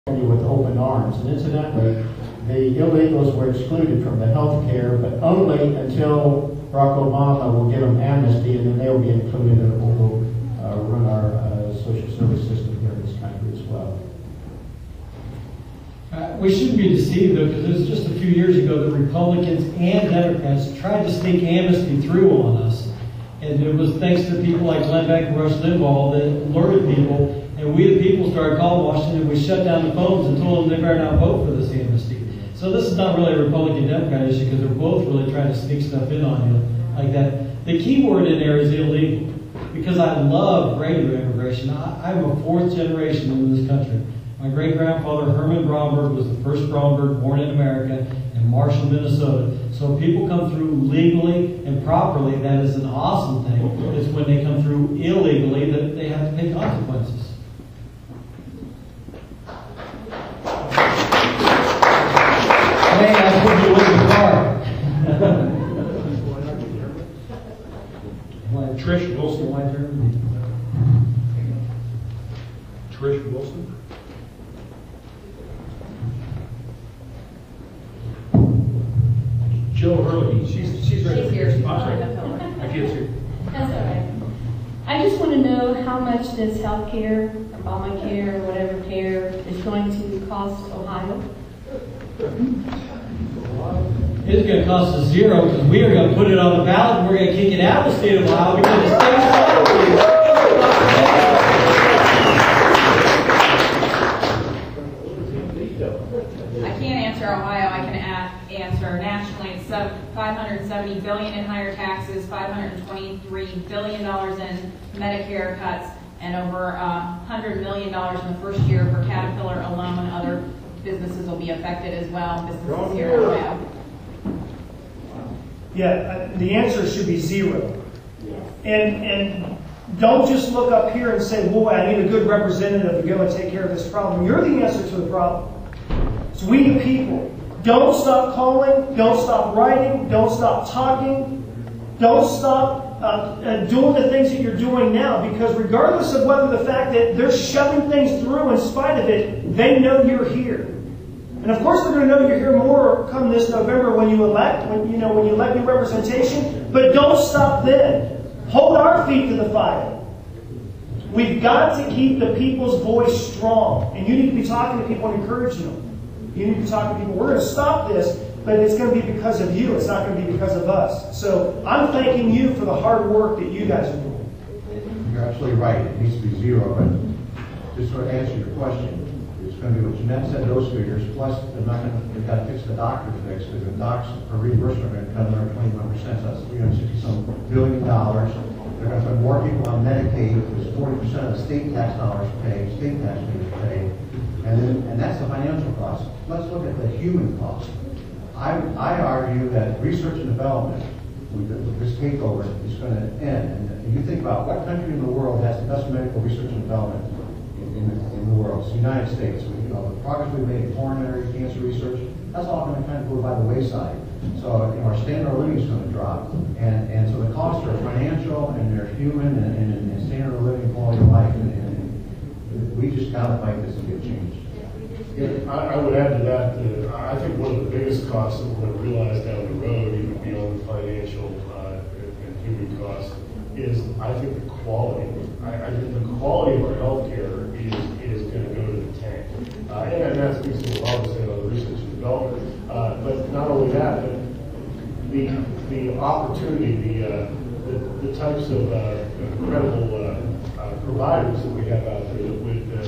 with open arms. And incidentally, the illegals were excluded from the health care, but only until Barack Obama will give them amnesty, and then they'll be included, and we'll run our social service system here in this country as well. We shouldn't be deceived, though, because it was just a few years ago that Republicans and Democrats tried to sneak amnesty through on us. And it was thanks to people like Glenn Beck and Rush Limbaugh that alerted people. And we, the people, started calling Washington, and we shut down the phones and told them they better not vote for this amnesty. So this is not really a Republican-Democrat issue, because they're both really trying to sneak stuff in on you like that. The key word in there is illegal, because I love regular immigration. I'm a fourth generation in this country. My great-grandfather, Herman Bromberg, was the first Bromberg born in America in Marshall, Minnesota. So if people come through legally and properly, that is an awesome thing. It's when they come through illegally that they have to pay consequences. Hey, I put you in the car. Trish Wilson, my turn. Trish Wilson. Jill Hurley, she's ready. She's here. I'm sorry. I can't see her. That's all right. I just want to know how much this health care, Obamacare, or whatever care, is going to cost Ohio. It's going to cost us zero, because we are going to put it on the ballot and we're going to kick it out of the state of Ohio because the state's I can't answer Ohio. I can answer nationally. It's $570 billion in higher taxes, $523 billion in Medicare cuts, and over $100 million in the first year for Caterpillar alone. Other businesses will be affected as well. Businesses here in Ohio. Yeah, the answer should be zero. And don't just look up here and say, boy, I need a good representative to go and take care of this problem. You're the answer to the problem. It's we the people. Don't stop calling. Don't stop writing. Don't stop talking. Don't stop doing the things that you're doing now, because regardless of whether the fact that they're shoving things through in spite of it, they know you're here. And of course, they're going to know you're here more come this November when you elect, when you elect your representation. But don't stop then. Hold our feet to the fire. We've got to keep the people's voice strong, and you need to be talking to people and encouraging them. You need to be talking to people. We're going to stop this, but it's going to be because of you. It's not going to be because of us. So I'm thanking you for the hard work that you guys are doing. You're absolutely right. It needs to be zero, but just to answer your question, it's going to be what Jeanette said, those figures, plus they've got to fix the doctor fix, because the docs for reimbursement are going to cut another 21%, so that's $360-some billion. They're going to put more people on Medicaid, because 40% of the state tax dollars paid, state tax paid, and that's the financial cost. Let's look at the human cost. I argue that research and development, with this takeover, is going to end. And you think about what country in the world has the best medical research and development in the world. It's the United States. The progress we've made in coronary cancer research, that's all going to kind of go by the wayside. So our standard of living is going to drop, and so the costs are financial and they're human and standard of living, quality of life, and we just got to fight this to get changed. Yeah, I would add to that, I think one of the biggest costs that we're going to realize down the road, even beyond the financial and human costs, is I think the quality. I think the quality of our healthcare is going to go to the tank. And that speaks to what Bob was saying on the research and development. But not only that, but the opportunity, the types of incredible providers that we have out there that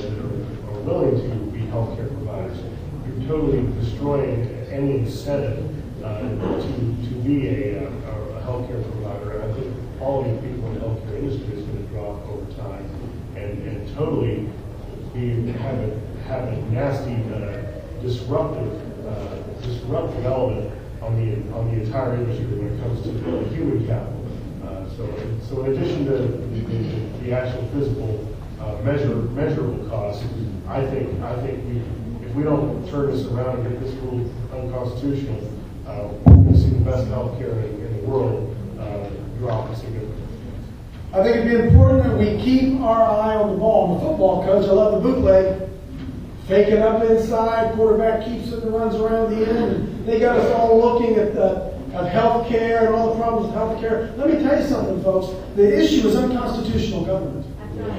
are willing to be healthcare providers. You're totally destroying any incentive to be a healthcare provider. And I think all of the people in the healthcare industry is going to drop over time and totally have a nasty disruptive element on the entire industry when it comes to the human capital. So in addition to the actual physical measurable costs, I think if we don't turn this around and get this rule unconstitutional, we're going to see the best healthcare in the world drop significantly. I think it'd be important that we keep our eye on the ball. I'm a football coach. I love the bootleg. Take it up inside, quarterback keeps it and runs around the end. And they got us all looking at health care and all the problems with health care. Let me tell you something, folks. The issue is unconstitutional government.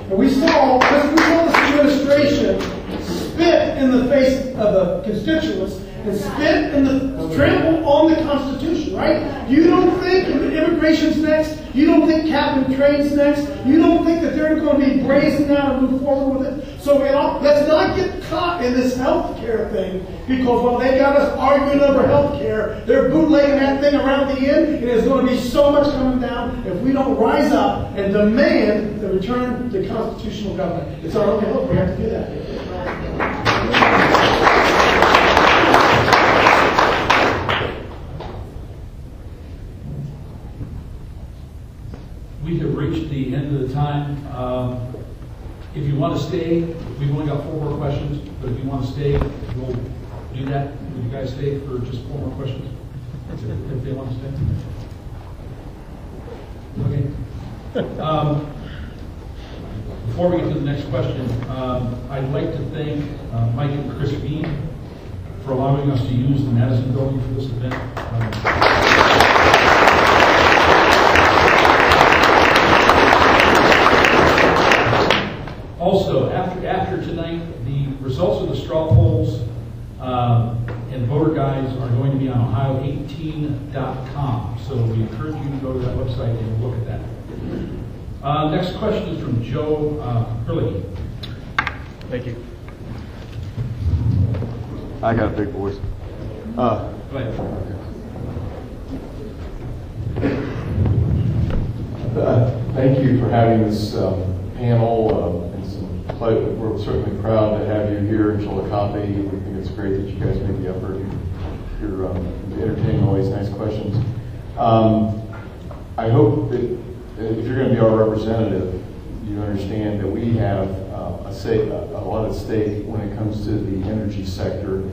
And we saw this administration spit in the face of the constituents and spit in the trample on the Constitution, right? You don't think immigration's next. You don't think cap and trade's next. You don't think that they're going to be brazen now to move forward with it. So let's not get caught in this health care thing because, well, they got us arguing over health care. They're bootlegging that thing around the end. And there's going to be so much coming down if we don't rise up and demand the return to constitutional government. It's our only hope. We have to do that. We have reached the end of the time. If you want to stay, we've only got 4 more questions, but if you want to stay, we'll do that. Would you guys stay for just 4 more questions? If they want to stay? Okay. Before we get to the next question, I'd like to thank Mike and Chris Bean for allowing us to use the Madison building for this event. Also, after tonight, the results of the straw polls and voter guides are going to be on OH18.com. So we encourage you to go to that website and look at that. Next question is from Joe Hurley. Thank you. I got a big voice. Go ahead. Thank you for having this panel. We're certainly proud to have you here in Chillicothe. We think it's great that you guys made the effort. You're entertaining all these nice questions. I hope that if you're going to be our representative, you understand that we have a lot at stake when it comes to the energy sector,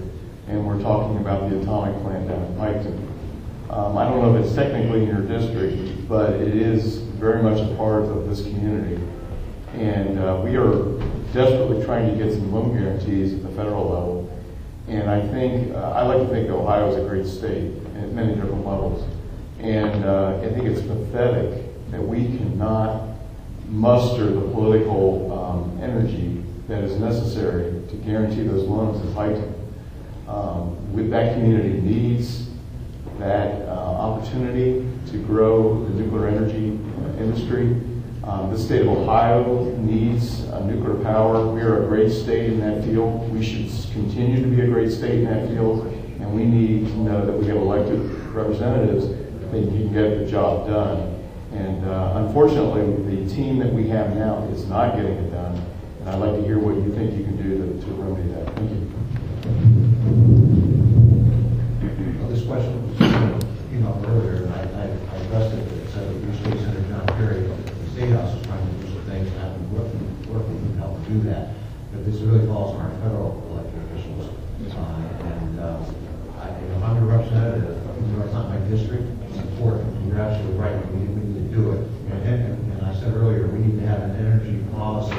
and we're talking about the atomic plant down in Piketon. I don't know if it's technically in your district, but it is very much a part of this community. And we are desperately trying to get some loan guarantees at the federal level. And I think, I like to think Ohio is a great state at many different levels. And I think it's pathetic that we cannot muster the political energy that is necessary to guarantee those loans to Piketon. With that community needs that opportunity to grow the nuclear energy industry. The state of Ohio needs nuclear power. We are a great state in that field. We should continue to be a great state in that field, and we need to know that we have elected representatives that can get the job done. And unfortunately, the team that we have now is not getting it done, and I'd like to hear what you think you can do to remedy that. Thank you. Well, this question was earlier, and I addressed it. It said that your state senator John Kerry, the State House, is trying to do some things, and I've been working with them to help do that. But this really falls on our federal elected officials. If I'm your representative, it's not my district, it's important. You're absolutely right. We need to do it. And I said earlier, we need to have an energy policy